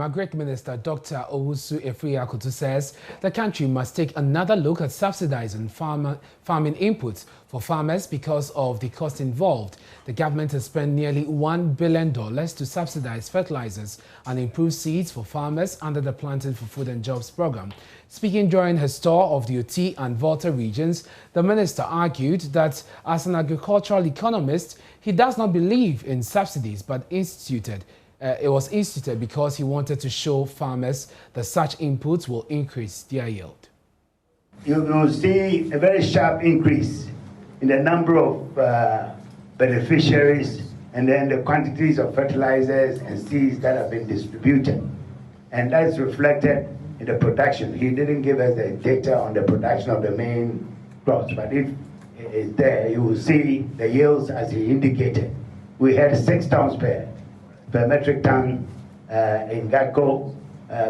Agric Minister Dr. Owusu Efriakoto says the country must take another look at subsidizing farming inputs for farmers because of the cost involved. The government has spent nearly $1 billion to subsidize fertilizers and improve seeds for farmers under the Planting for Food and Jobs program. Speaking during his tour of the Oti and Volta regions, the minister argued that as an agricultural economist, he does not believe in subsidies, but it was instituted because he wanted to show farmers that such inputs will increase their yield. You will see a very sharp increase in the number of beneficiaries and then the quantities of fertilizers and seeds that have been distributed. And that's reflected in the production. He didn't give us the data on the production of the main crops, but if it's there, you will see the yields as he indicated. We had 6 tons per metric ton in GACO.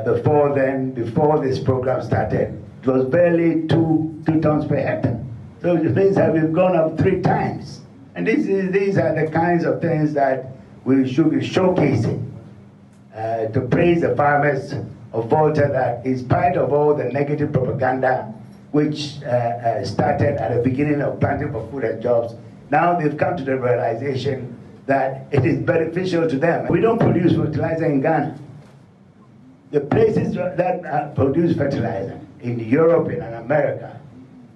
Before this program started, it was barely 2 tons per hectare. So it means that we've gone up 3 times. And these are the kinds of things that we should be showcasing to praise the farmers of Volta, that in spite of all the negative propaganda which started at the beginning of Planting for Food and Jobs, now they've come to the realization that it is beneficial to them. We don't produce fertilizer in Ghana. The places that produce fertilizer in Europe and in America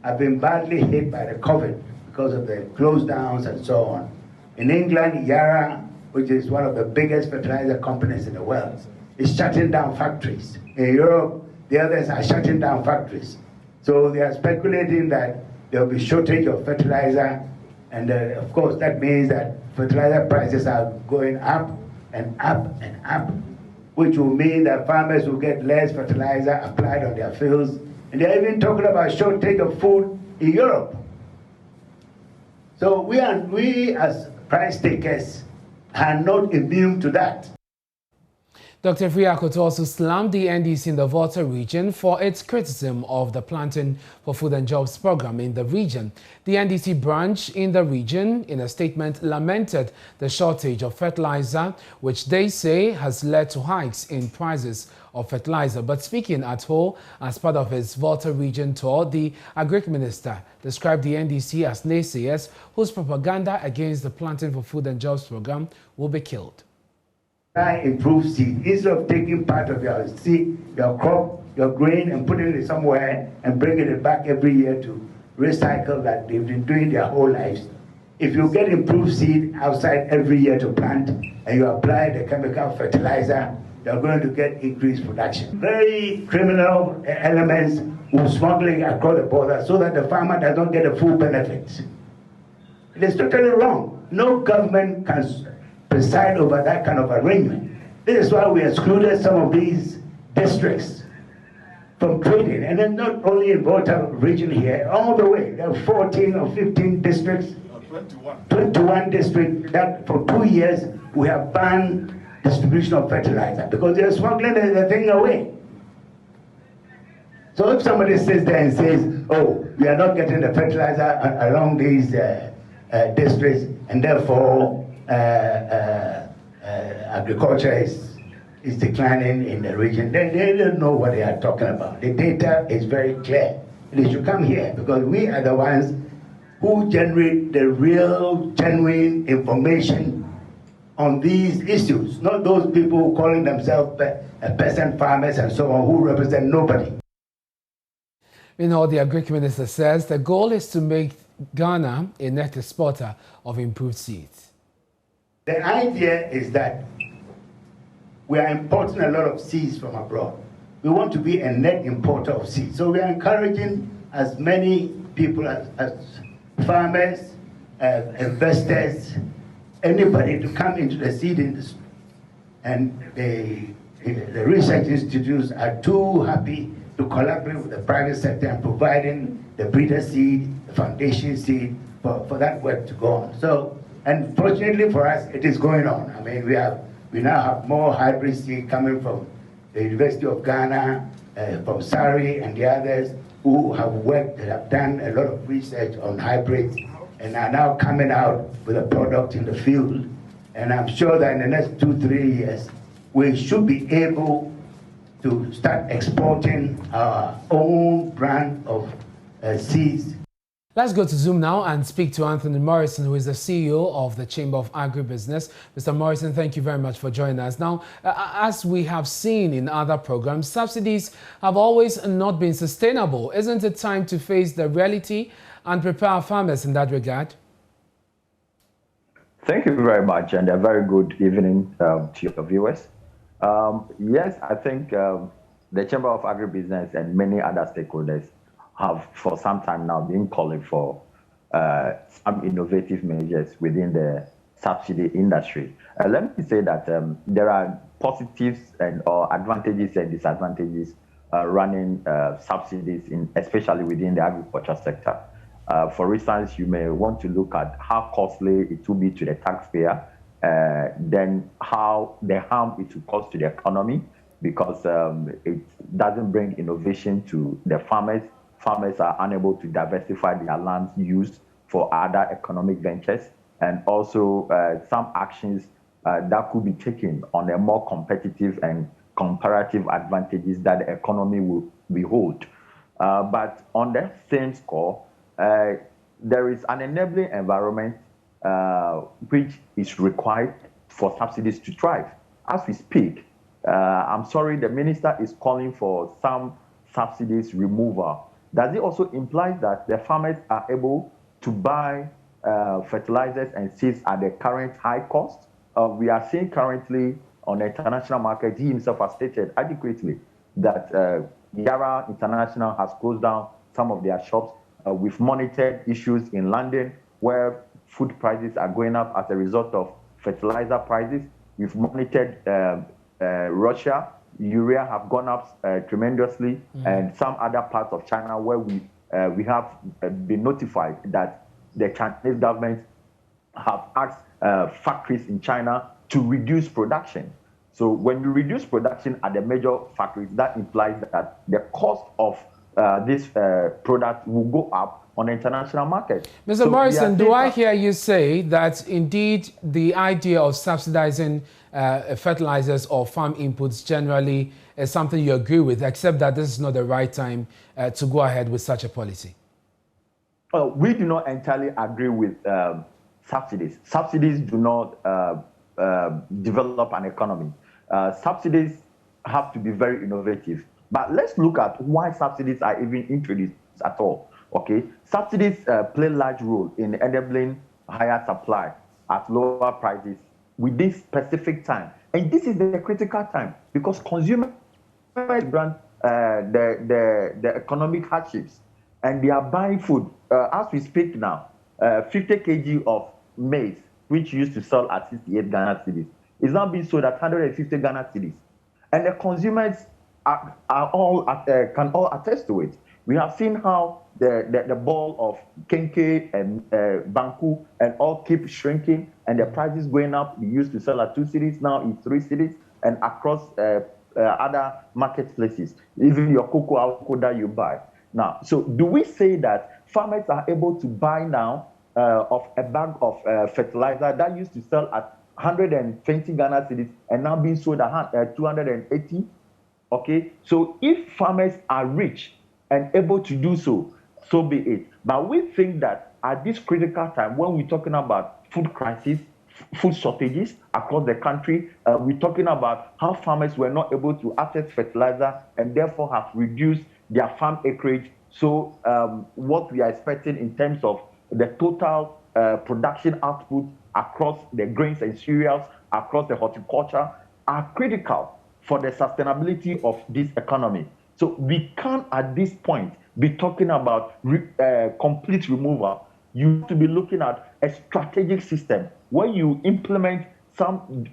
have been badly hit by the COVID because of the close downs and so on. In England, Yara, which is one of the biggest fertilizer companies in the world, is shutting down factories. In Europe, the others are shutting down factories. So they are speculating that there will be shortage of fertilizer, and of course that means that fertilizer prices are going up and up and up, which will mean that farmers will get less fertilizer applied on their fields. And they're even talking about shortage of food in Europe. So we as price takers are not immune to that. Dr. Efriakoto also slammed the NDC in the Volta region for its criticism of the Planting for Food and Jobs program in the region. The NDC branch in the region, in a statement, lamented the shortage of fertilizer, which they say has led to hikes in prices of fertilizer. But speaking at Ho as part of his Volta region tour, the Agric Minister described the NDC as naysayers whose propaganda against the Planting for Food and Jobs program will be killed. Improve seed. Instead of taking part of your seed, your crop, your grain, and putting it somewhere and bringing it back every year to recycle that they've been doing their whole lives. If you get improved seed outside every year to plant and you apply the chemical fertilizer, you're going to get increased production. Very criminal elements will smuggling across the border so that the farmer does not get a full benefit. It is totally wrong. No government can preside over that kind of arrangement. This is why we excluded some of these districts from trading. And then not only in Volta region here, all the way. There are 14 or 15 districts, 21 districts that for 2 years we have banned distribution of fertilizer because they're smuggling the thing away. So if somebody sits there and says, oh, we are not getting the fertilizer along these districts, and therefore agriculture is declining in the region, they don't know what they are talking about. The data is very clear. They should come here because we are the ones who generate the real, genuine information on these issues, not those people calling themselves peasant farmers and so on who represent nobody. You know, the Agric Minister says the goal is to make Ghana a net exporter of improved seeds. The idea is that we are importing a lot of seeds from abroad. We want to be a net importer of seeds. So we are encouraging as many people as farmers, investors, anybody to come into the seed industry. And the research institutes are too happy to collaborate with the private sector and providing the breeder seed, the foundation seed for that work to go on. So, and fortunately for us, it is going on. I mean, we now have more hybrid seed coming from the University of Ghana, from Sari and the others who have done a lot of research on hybrids and are now coming out with a product in the field. And I'm sure that in the next 2-3 years, we should be able to start exporting our own brand of seeds. Let's go to Zoom now and speak to Anthony Morrison, who is the CEO of the Chamber of Agribusiness. Mr. Morrison, thank you very much for joining us. Now, as we have seen in other programs, subsidies have always not been sustainable. Isn't it time to face the reality and prepare our farmers in that regard? Thank you very much, and a very good evening to your viewers. Yes, I think the Chamber of Agribusiness and many other stakeholders have for some time now been calling for some innovative measures within the subsidy industry. Let me say that there are positives or advantages and disadvantages running subsidies, especially within the agriculture sector. For instance, you may want to look at how costly it will be to the taxpayer, then how the harm it will cause to the economy, because it doesn't bring innovation to the farmers. Farmers are unable to diversify their land use for other economic ventures, and also some actions that could be taken on a more competitive and comparative advantages that the economy will behold. But on the same score, there is an enabling environment which is required for subsidies to thrive. As we speak, I'm sorry, the minister is calling for some subsidies removal. Does it also imply that the farmers are able to buy fertilizers and seeds at the current high cost? We are seeing currently on the international market, he himself has stated adequately that Yara International has closed down some of their shops. We've monitored issues in London where food prices are going up as a result of fertilizer prices. We've monitored Russia. Urea have gone up tremendously, and some other parts of China where we have been notified that the Chinese government have asked factories in China to reduce production. So when you reduce production at the major factories, that implies that the cost of this product will go up on the international market. Mr. Morrison, do I hear you say that indeed the idea of subsidizing fertilizers or farm inputs generally is something you agree with, except that this is not the right time to go ahead with such a policy? We do not entirely agree with subsidies. Subsidies do not develop an economy. Subsidies have to be very innovative. But let's look at why subsidies are even introduced at all. Okay, subsidies play a large role in enabling higher supply at lower prices within specific time. And this is the critical time because consumers grant the economic hardships and they are buying food. As we speak now, 50 kg of maize, which used to sell at 68 Ghana cedis, is now being sold at 150 Ghana cedis. And the consumers can all attest to it. We have seen how the ball of Kenke and Banku and all keep shrinking, and the prices going up. We used to sell at 2 cedis, now it's 3 cedis, and across other marketplaces, even your cocoa that you buy. Now, so do we say that farmers are able to buy now of a bag of fertilizer that used to sell at 120 Ghana cedis and now being sold at 280? Okay, so if farmers are rich and able to do so, so be it. But we think that at this critical time, when we're talking about food crisis, food shortages across the country, we're talking about how farmers were not able to access fertilizer and therefore have reduced their farm acreage. So what we are expecting in terms of the total production output across the grains and cereals, across the horticulture, are critical for the sustainability of this economy. So we can't at this point be talking about complete removal. You have to be looking at a strategic system where you implement some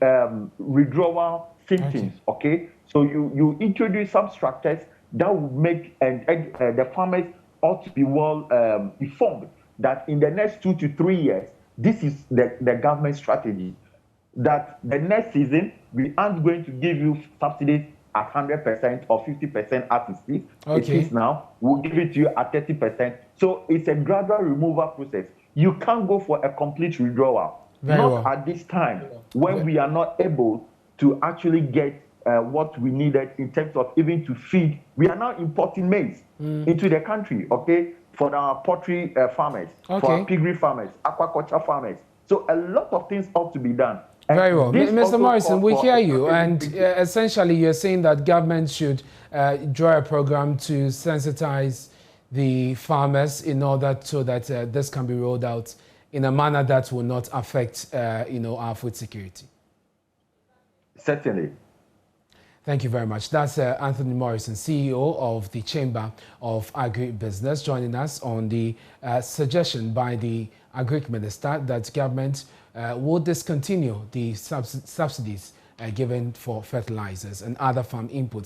withdrawal symptoms, okay? So you introduce some structures that will make, and the farmers ought to be well informed that in the next 2 to 3 years, this is the government strategy. That the next season, we aren't going to give you subsidies at 100% or 50% as it is now. We'll give it to you at 30%. So it's a gradual removal process. You can't go for a complete withdrawal. At this time when we are not able to actually get what we needed in terms of even to feed. We are now importing maize into the country, okay, for our poultry farmers, for our piggery farmers, aquaculture farmers. So a lot of things ought to be done. And very well. Mr. Morrison, we hear you, and essentially you're saying that government should draw a program to sensitize the farmers in order so that this can be rolled out in a manner that will not affect, our food security. Certainly. Thank you very much. That's Anthony Morrison, CEO of the Chamber of Agribusiness, joining us on the suggestion by the Agric Minister that government will discontinue the subsidies given for fertilizers and other farm inputs.